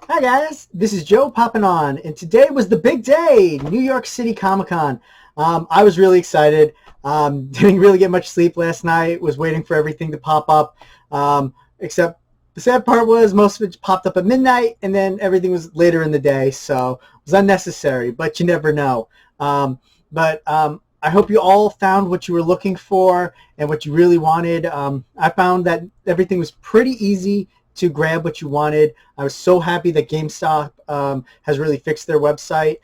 Hi guys, this is Joe popping on, and today was the big day, New York City Comic Con. I was really excited. Didn't really get much sleep last night. Was waiting for everything to pop up, except the sad part was most of it popped up at midnight, and then everything was later in the day, so it was unnecessary. But you never know. But I hope you all found what you were looking for and what you really wanted. I found that everything was pretty easy to grab what you wanted. I was so happy that GameStop has really fixed their website.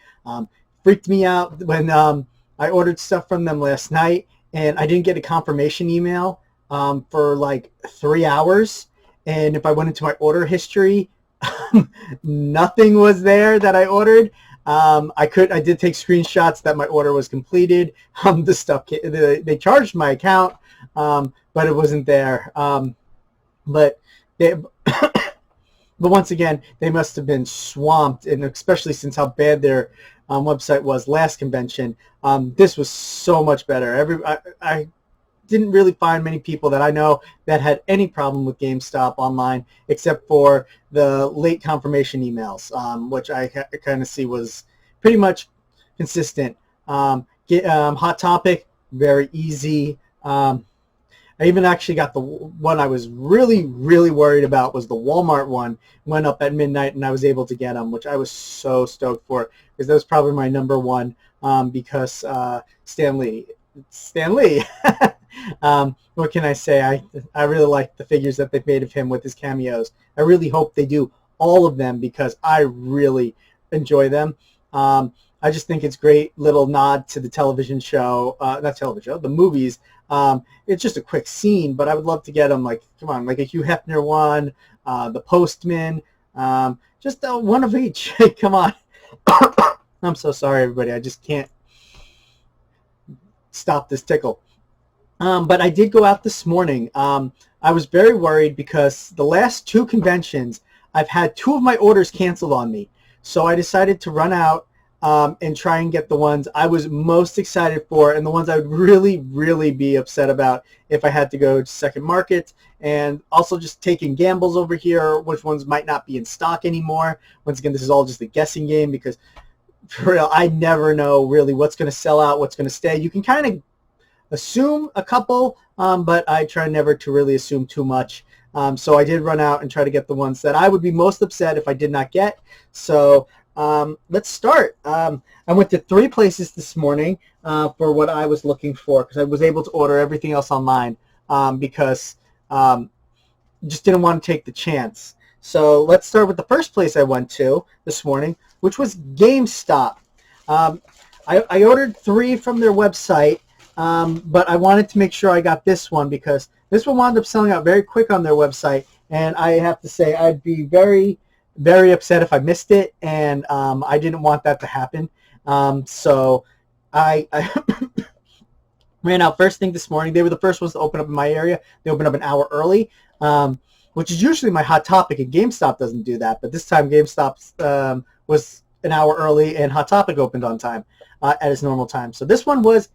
Freaked me out when I ordered stuff from them last night and I didn't get a confirmation email for like 3 hours. And if I went into my order history, nothing was there that I ordered. I did take screenshots that my order was completed. They charged my account, but it wasn't there. But they, but once again, they must have been swamped, and especially since how bad their website was last convention, this was so much better. I didn't really find many people that I know that had any problem with GameStop online, except for the late confirmation emails, which I kind of see was pretty much consistent. Hot Topic, very easy. I even actually got the one I was really, really worried about was the Walmart one. Went up at midnight and I was able to get them, which I was so stoked for because that was probably my number one because Stan Lee. Stan Lee. What can I say? I really like the figures that they've made of him with his cameos. I really hope they do all of them because I really enjoy them. I just think it's great little nod to the television show, not television show, the movies. It's just a quick scene, but I would love to get them like, come on, like a Hugh Hefner one, the Postman, just one of each. Come on. I'm so sorry, everybody. I just can't stop this tickle. But I did go out this morning. I was very worried because the last two conventions, I've had two of my orders canceled on me. So I decided to run out and try and get the ones I was most excited for and the ones I would really, really be upset about if I had to go to second market, and also just taking gambles over here, which ones might not be in stock anymore. Once again, this is all just a guessing game because for real, I never know really what's going to sell out, what's going to stay. You can kind of assume a couple, but I try never to really assume too much. So I did run out and try to get the ones that I would be most upset if I did not get. So let's start. I went to 3 places this morning for what I was looking for because I was able to order everything else online because just didn't want to take the chance. So let's start with the first place I went to this morning, which was GameStop. I ordered 3 from their website, but I wanted to make sure I got this one because this one wound up selling out very quick on their website, and I have to say I'd be very, very upset if I missed it, and I didn't want that to happen. So I ran out first thing this morning. They were the first ones to open up in my area. They opened up an hour early, which is usually my Hot Topic, and GameStop doesn't do that. But this time GameStop was an hour early, and Hot Topic opened on time at its normal time. So this one was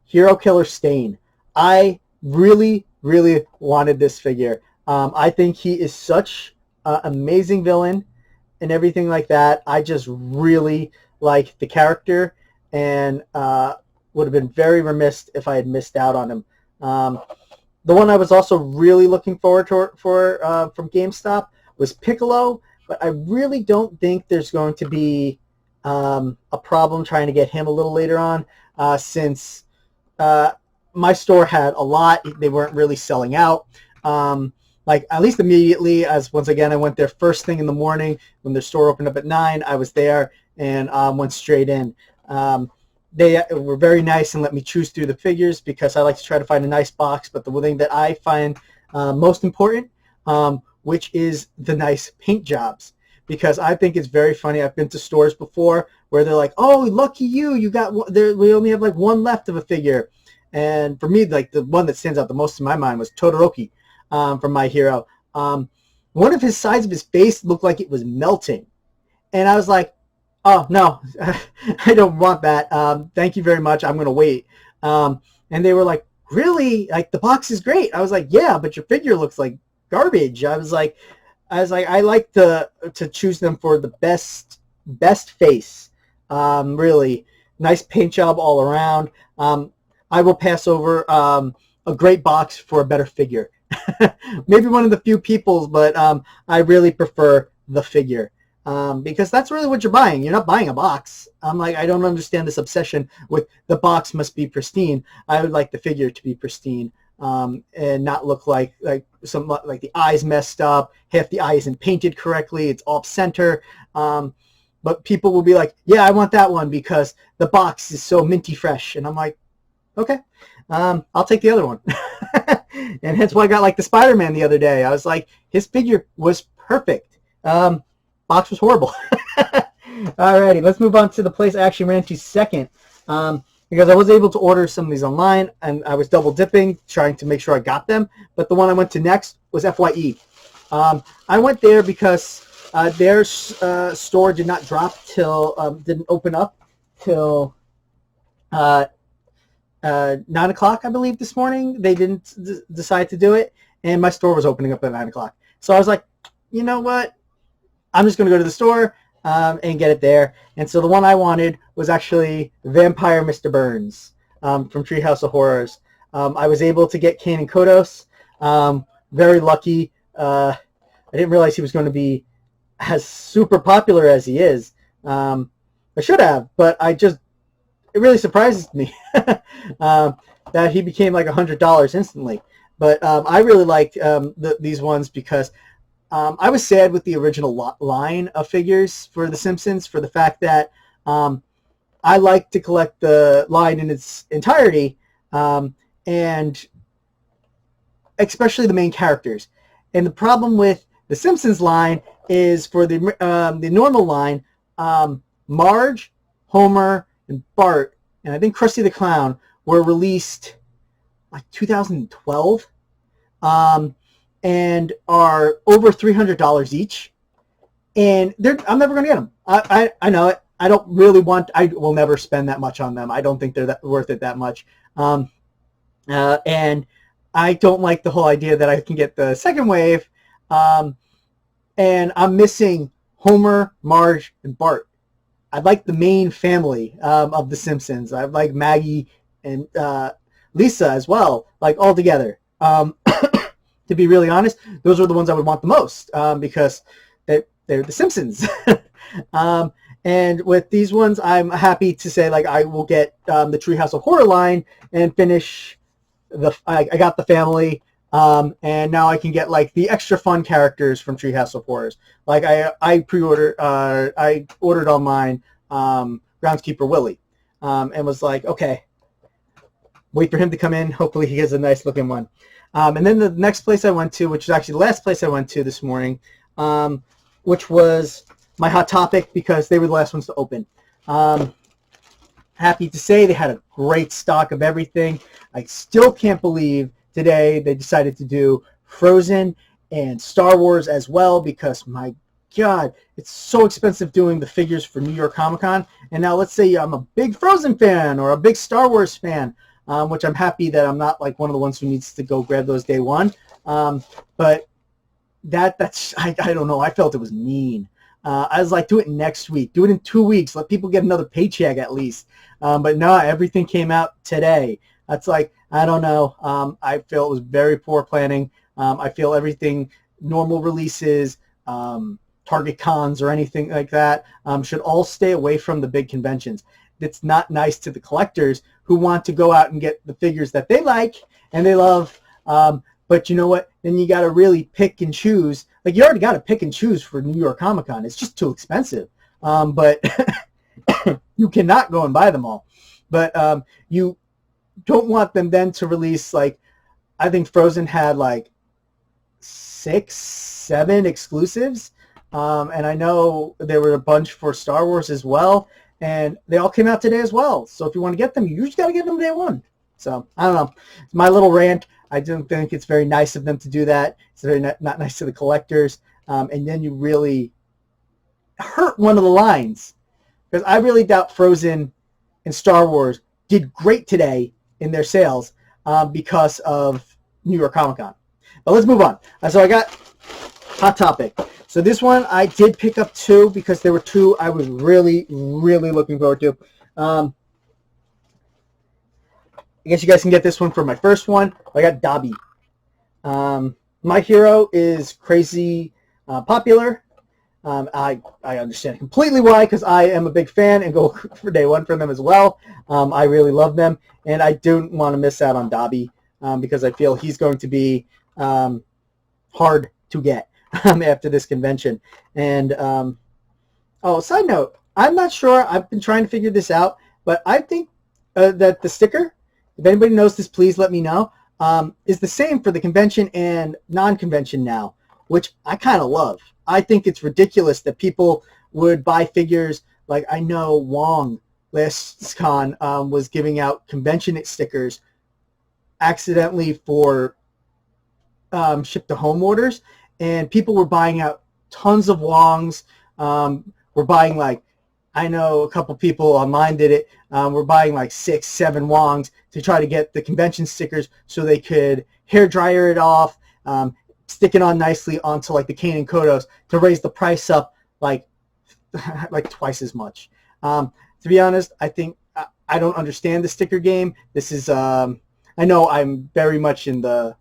Hero Killer Stain. I really, really wanted this figure. I think he is such an amazing villain and everything like that. I just really like the character and would have been very remiss if I had missed out on him. The one I was also really looking forward to from GameStop was Piccolo, but I really don't think there's going to be a problem trying to get him a little later on since my store had a lot. They weren't really selling out. Like at least immediately, as once again I went there first thing in the morning when their store opened up at 9. I was there and went straight in. They were very nice and let me choose through the figures because I like to try to find a nice box. But the one thing that I find most important, which is the nice paint jobs, because I think it's very funny. I've been to stores before where they're like, "Oh, lucky you! You got one. We only have like one left of a figure." And for me, like the one that stands out the most in my mind was Todoroki from My Hero. One of his sides of his face looked like it was melting, and I was like, "Oh no, I don't want that. Thank you very much. I'm going to wait." And they were like, "Really? Like the box is great." I was like, "Yeah, but your figure looks like garbage." I was like, as I like to choose them for the best face. Really nice paint job all around. I will pass over a great box for a better figure. Maybe one of the few people, but I really prefer the figure. Because that's really what you're buying. You're not buying a box. I'm like, I don't understand this obsession with the box must be pristine. I would like the figure to be pristine, and not look like the eye's messed up. Half the eye isn't painted correctly. It's off center. But people will be like, yeah, I want that one because the box is so minty fresh. And I'm like, okay, I'll take the other one. And hence why I got like the Spider-Man the other day. I was like, his figure was perfect. Box was horrible. Alrighty, let's move on to the place I actually ran to second, because I was able to order some of these online, and I was double dipping, trying to make sure I got them. But the one I went to next was FYE. I went there because their store did not drop till, didn't open up till 9 o'clock, I believe, this morning. They didn't decide to do it, and my store was opening up at 9 o'clock. So I was like, you know what? I'm just going to go to the store and get it there. And so the one I wanted was actually Vampire Mr. Burns from Treehouse of Horrors. I was able to get Kanan Kodos. Very lucky. I didn't realize he was going to be as super popular as he is. I should have, but it really surprises me that he became like $100 instantly. But I really liked these ones because I was sad with the original line of figures for The Simpsons for the fact that I like to collect the line in its entirety, and especially the main characters. And the problem with The Simpsons line is for the normal line, Marge, Homer, and Bart, and I think Krusty the Clown were released like 2012. And are over $300 each, and I'm never going to get them. I know it. I don't really want. I will never spend that much on them. I don't think they're worth it that much. And I don't like the whole idea that I can get the second wave. And I'm missing Homer, Marge, and Bart. I like the main family of The Simpsons. I like Maggie and Lisa as well, like all together. To be really honest, those are the ones I would want the most because they're The Simpsons. And with these ones, I'm happy to say like I will get the Treehouse of Horror line and finish I got the family, and now I can get like the extra fun characters from Treehouse of Horrors. Like I ordered online Groundskeeper Willie, and was like, okay, wait for him to come in. Hopefully he gets a nice looking one. And then the next place I went to, which is actually the last place I went to this morning, which was my Hot Topic because they were the last ones to open. Happy to say they had a great stock of everything. I still can't believe today they decided to do Frozen and Star Wars as well because, my God, it's so expensive doing the figures for New York Comic Con. And now let's say I'm a big Frozen fan or a big Star Wars fan. Which I'm happy that I'm not like one of the ones who needs to go grab those day one. But that's I don't know. I felt it was mean. I was like, do it next week. Do it in 2 weeks. Let people get another paycheck at least. But no, everything came out today. That's like, I don't know. I feel it was very poor planning. I feel everything, normal releases, Target cons or anything like that, should all stay away from the big conventions. It's not nice to the collectors who want to go out and get the figures that they like and they love. But you know what? Then you got to really pick and choose. Like you already got to pick and choose for New York Comic Con. It's just too expensive. But you cannot go and buy them all. But you don't want them then to release like, I think Frozen had like 6, 7 exclusives. And I know there were a bunch for Star Wars as well. And they all came out today as well. So if you want to get them, you just got to get them day one. So I don't know. It's my little rant. I don't think it's very nice of them to do that. It's very not nice to the collectors. And then you really hurt one of the lines. Because I really doubt Frozen and Star Wars did great today in their sales because of New York Comic Con. But let's move on. So I got Hot Topic. So this one I did pick up 2 because there were 2 I was really, really looking forward to. I guess you guys can get this one for my first one. I got Dobby. My hero is crazy popular. I understand completely why, because I am a big fan and go for day one for them as well. I really love them, and I don't want to miss out on Dobby because I feel he's going to be hard to get after this convention. And side note, I'm not sure. I've been trying to figure this out, but I think that the sticker, if anybody knows this, please let me know, is the same for the convention and non-convention now, which I kind of love. I think it's ridiculous that people would buy figures. Like, I know Wong last con was giving out convention stickers accidentally for ship-to-home orders, and people were buying out tons of Wongs. Were buying, like, I know a couple people online did it. We're buying like 6, 7 Wongs to try to get the convention stickers so they could hair dryer it off, stick it on nicely onto like the Kane and Kodos to raise the price up like twice as much. To be honest, I think I don't understand the sticker game. This is I know I'm very much in the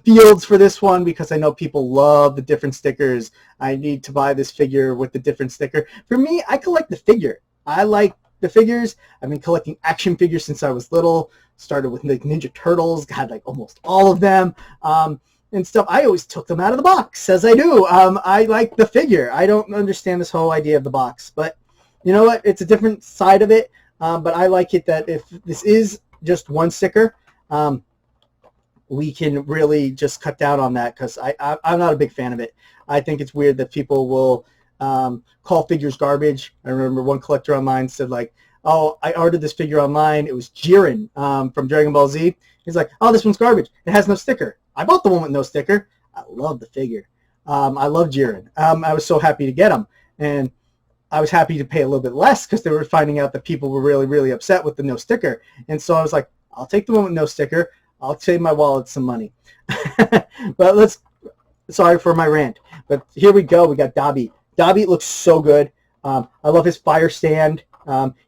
fields for this one because I know people love the different stickers. I need to buy this figure with the different sticker. For me, I collect the figure. I like the figures. I've been collecting action figures since I was little. Started with the Ninja Turtles, got like almost all of them and stuff. I always took them out of the box, as I do. I like the figure. I don't understand this whole idea of the box, but you know what? It's a different side of it, but I like it that if this is just one sticker, we can really just cut down on that because I'm not a big fan of it. I think it's weird that people will call figures garbage. I remember one collector online said, like, oh, I ordered this figure online. It was Jiren from Dragon Ball Z. He's like, oh, this one's garbage. It has no sticker. I bought the one with no sticker. I love the figure. I love Jiren. I was so happy to get him. And I was happy to pay a little bit less because they were finding out that people were really, really upset with the no sticker. And so I was like, I'll take the one with no sticker. I'll save my wallet some money. But sorry for my rant. But here we go. We got Dobby. Dobby looks so good. I love his fire stand.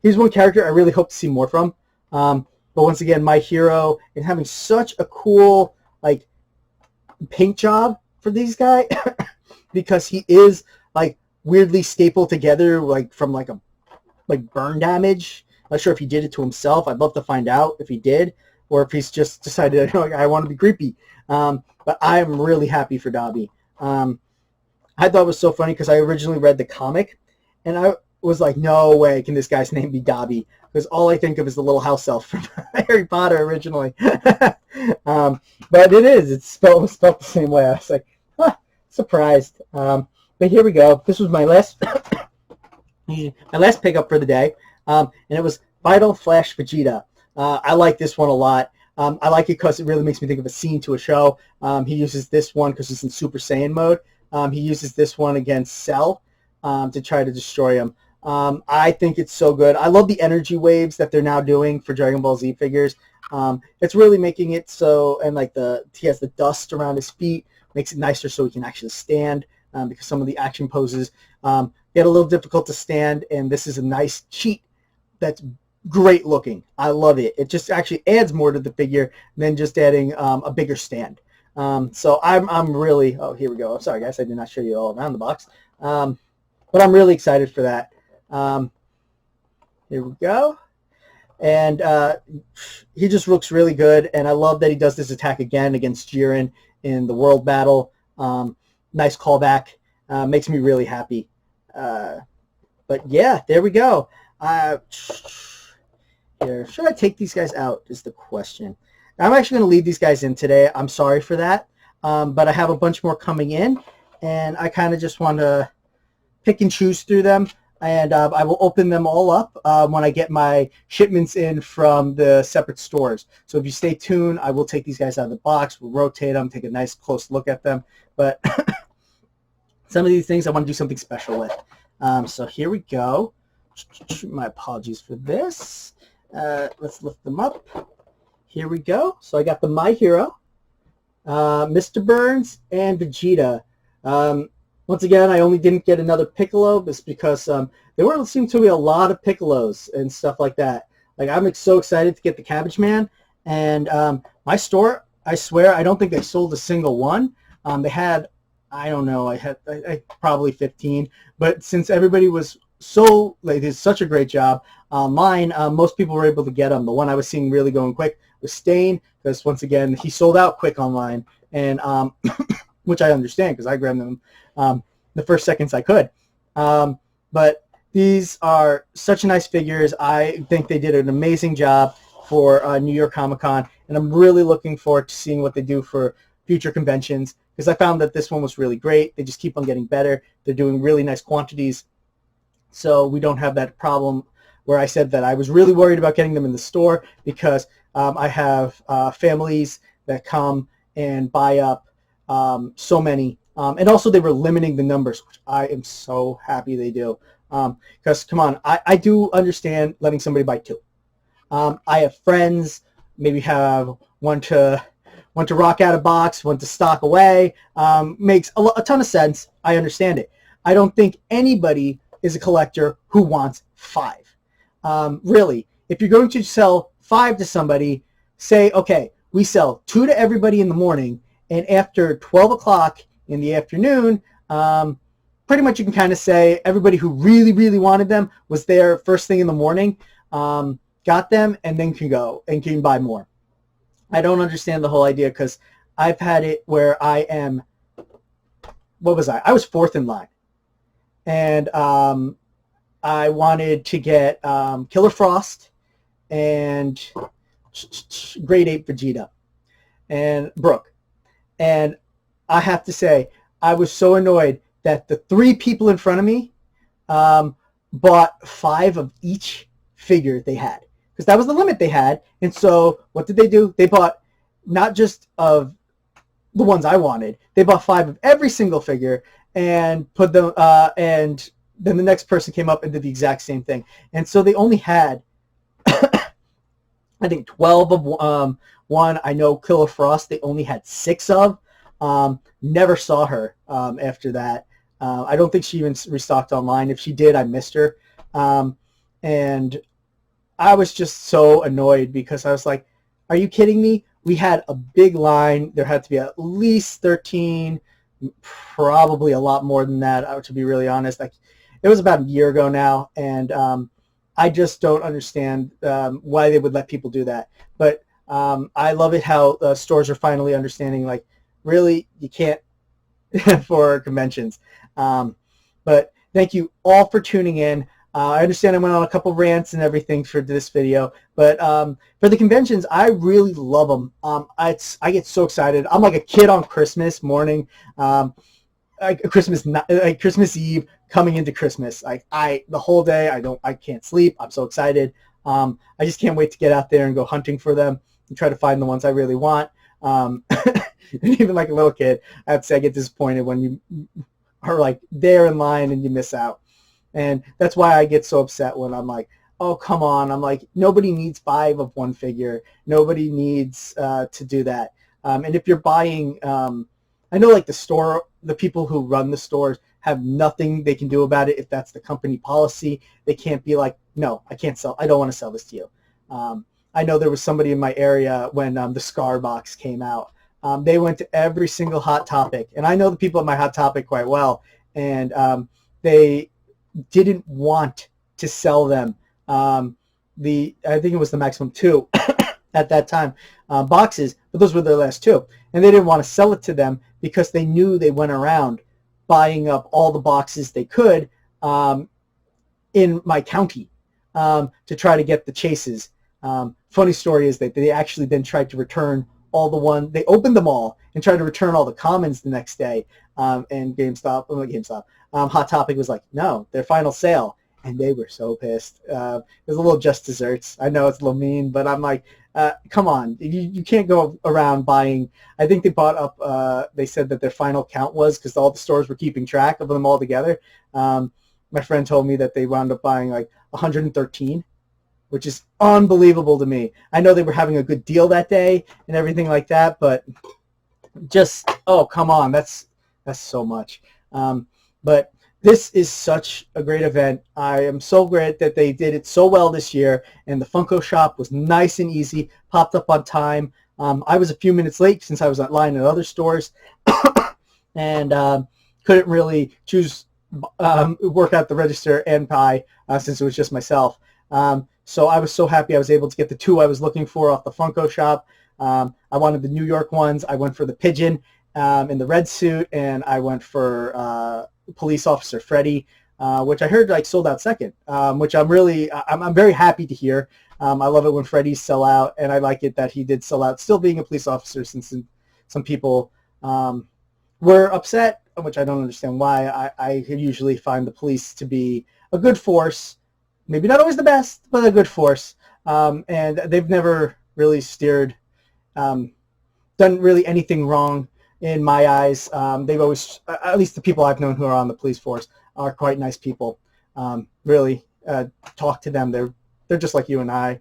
He's one character I really hope to see more from. But once again, my hero, and having such a cool like paint job for these guys because he is like weirdly stapled together like from like burn damage. Not sure if he did it to himself. I'd love to find out if he did, or if he's just decided, I want to be creepy. But I'm really happy for Dobby. I thought it was so funny because I originally read the comic, and I was like, no way can this guy's name be Dobby, because all I think of is the little house elf from Harry Potter originally. But it is. It's spelled the same way. I was like, surprised. But here we go. This was my last pickup for the day, and it was Vital Flash Vegeta. I like this one a lot. I like it because it really makes me think of a scene to a show. He uses this one because he's in Super Saiyan mode. He uses this one against Cell to try to destroy him. I think it's so good. I love the energy waves that they're now doing for Dragon Ball Z figures. It's really making it so, and like he has the dust around his feet, makes it nicer so he can actually stand because some of the action poses get a little difficult to stand, and this is a nice cheat that's great looking. I love it. It just actually adds more to the figure than just adding a bigger stand. So I'm really, oh, here we go. I'm sorry, guys. I did not show you all around the box. But I'm really excited for that. Here we go. And he just looks really good. And I love that he does this attack again against Jiren in the world battle. Nice callback. Makes me really happy. But yeah, there we go. Here, should I take these guys out is the question. I'm actually going to leave these guys in today. I'm sorry for that. But I have a bunch more coming in, and I kind of just want to pick and choose through them. And I will open them all up when I get my shipments in from the separate stores. So if you stay tuned, I will take these guys out of the box. We'll rotate them, take a nice close look at them. But some of these things I want to do something special with. So here we go. My apologies for this. Let's lift them up. Here we go. So I got the My Hero, Mr. Burns, and Vegeta. Once again, I only didn't get another piccolo just because there weren't seem to be a lot of piccolos and stuff like that. Like I'm so excited to get the Cabbage Man, and my store, I swear, I don't think they sold a single one. They had, I don't know, I probably 15, but since everybody was so, they did such a great job online, most people were able to get them. The one I was seeing really going quick was Stain, because once again, he sold out quick online, and which I understand because I grabbed them the first seconds I could. But these are such nice figures. I think they did an amazing job for New York Comic Con, and I'm really looking forward to seeing what they do for future conventions, because I found that this one was really great. They just keep on getting better. They're doing really nice quantities, so we don't have that problem where I said that I was really worried about getting them in the store, because I have families that come and buy up so many. And also they were limiting the numbers, which I am so happy they do. Because, come on, I do understand letting somebody buy two. I have friends, maybe have one to rock out a box, one to stock away. Makes a ton of sense. I understand it. I don't think anybody is a collector who wants 5. Really, if you're going to sell 5 to somebody, say, okay, we sell 2 to everybody in the morning, and after 12 o'clock in the afternoon, pretty much you can kind of say everybody who really, really wanted them was there first thing in the morning, got them, and then can go and can buy more. I don't understand the whole idea, because I've had it where I am, what was I? I was 4th in line. And I wanted to get Killer Frost and Grade 8 Vegeta and Brooke. And I have to say, I was so annoyed that the 3 people in front of me bought 5 of each figure they had, because that was the limit they had. And so what did they do? They bought not just of the ones I wanted, they bought 5 of every single figure and put them, and then the next person came up and did the exact same thing. And so they only had, I think, 12 of one. I know Killer Frost, they only had 6 of. Never saw her after that. I don't think she even restocked online. If she did, I missed her. And I was just so annoyed, because I was like, are you kidding me? We had a big line. There had to be at least 13, probably a lot more than that, to be really honest. Like, it was about a year ago now, and I just don't understand why they would let people do that. But I love it how stores are finally understanding, like, really, you can't for conventions. But thank you all for tuning in. I understand I went on a couple rants and everything for this video, but for the conventions, I really love them. I get so excited. I'm like a kid on Christmas morning, Christmas Eve coming into Christmas. The whole day I can't sleep. I'm so excited. I just can't wait to get out there and go hunting for them and try to find the ones I really want. Even like a little kid, I have to say I get disappointed when you are like there in line and you miss out. And that's why I get so upset when I'm like, oh, come on. I'm like, nobody needs 5 of one figure. Nobody needs to do that. And if you're buying, I know like the people who run the stores have nothing they can do about it if that's the company policy. They can't be like, no, I don't want to sell this to you. I know there was somebody in my area when the Scar box came out. They went to every single Hot Topic, and I know the people at my Hot Topic quite well, and they didn't want to sell them I think it was the maximum 2 at that time boxes, but those were their last 2, and they didn't want to sell it to them because they knew they went around buying up all the boxes they could in my county to try to get the chases. Funny story is that they actually then tried to return they opened them all and tried to return all the commons the next day, and Hot Topic was like, no, their final sale, and they were so pissed. It was a little just desserts. I know it's a little mean, but I'm like, come on, you can't go around buying. I think they bought up, they said that their final count was, because all the stores were keeping track of them all together. My friend told me that they wound up buying like 113, which is unbelievable to me. I know they were having a good deal that day and everything like that, but just, oh, come on, that's That's so much. But this is such a great event. I am so great that they did it so well this year, and the Funko shop was nice and easy, popped up on time. I was a few minutes late since I was online at other stores, and couldn't really choose work out the register and pie since it was just myself. So I was so happy I was able to get the two I was looking for off the Funko shop. I wanted the New York ones. I went for the pigeon in the red suit, and I went for Police Officer Freddy, which I heard like sold out second, which I'm very happy to hear. I love it when Freddy's sell out, and I like it that he did sell out, still being a police officer, since some people were upset, which I don't understand why. I usually find the police to be a good force, maybe not always the best, but a good force, and they've never really done really anything wrong in my eyes. They've always, at least the people I've known who are on the police force, are quite nice people. Really talk to them. They're just like you and I.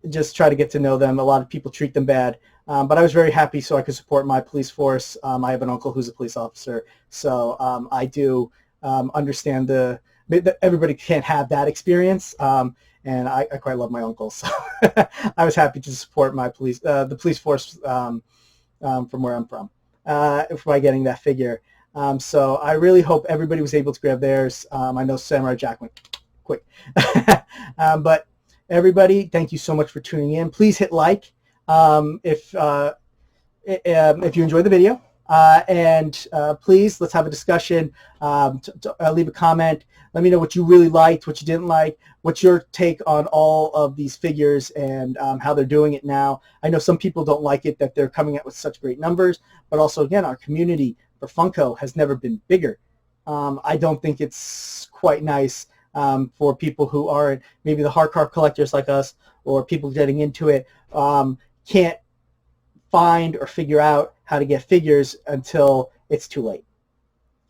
Just try to get to know them. A lot of people treat them bad. But I was very happy so I could support my police force. I have an uncle who's a police officer, so I do understand that everybody can't have that experience. And I quite love my uncle, so I was happy to support my the police force from where I'm from by getting that figure. So I really hope everybody was able to grab theirs. I know Samurai Jack went quick. But everybody, thank you so much for tuning in. Please hit like if you enjoyed the video. And please, let's have a discussion. Leave a comment. Let me know what you really liked, what you didn't like, what's your take on all of these figures and how they're doing it now. I know some people don't like it that they're coming out with such great numbers, but also, again, our community for Funko has never been bigger. I don't think it's quite nice for people who aren't maybe the hardcore collectors like us, or people getting into it, can't find or figure out how to get figures until it's too late.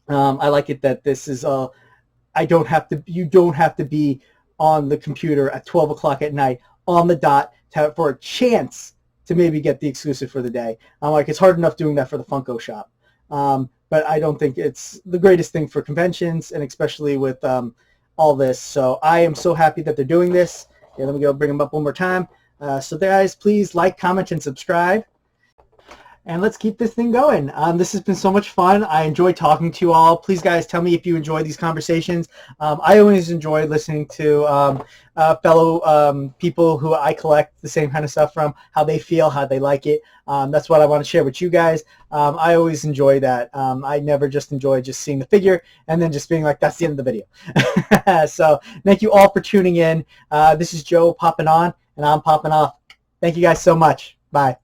I like it that this is you don't have to be on the computer at 12 o'clock at night on the dot for a chance to maybe get the exclusive for the day. It's hard enough doing that for the Funko shop. But I don't think it's the greatest thing for conventions, and especially with all this. So I am so happy that they're doing this. Okay, let me go bring them up one more time. So guys, please like, comment, and subscribe. And let's keep this thing going. This has been so much fun. I enjoy talking to you all. Please, guys, tell me if you enjoy these conversations. I always enjoy listening to fellow people who I collect the same kind of stuff from, how they feel, how they like it. That's what I want to share with you guys. I always enjoy that. I never just enjoy just seeing the figure and then just being like, that's the end of the video. So thank you all for tuning in. This is Joe popping on, and I'm popping off. Thank you guys so much. Bye.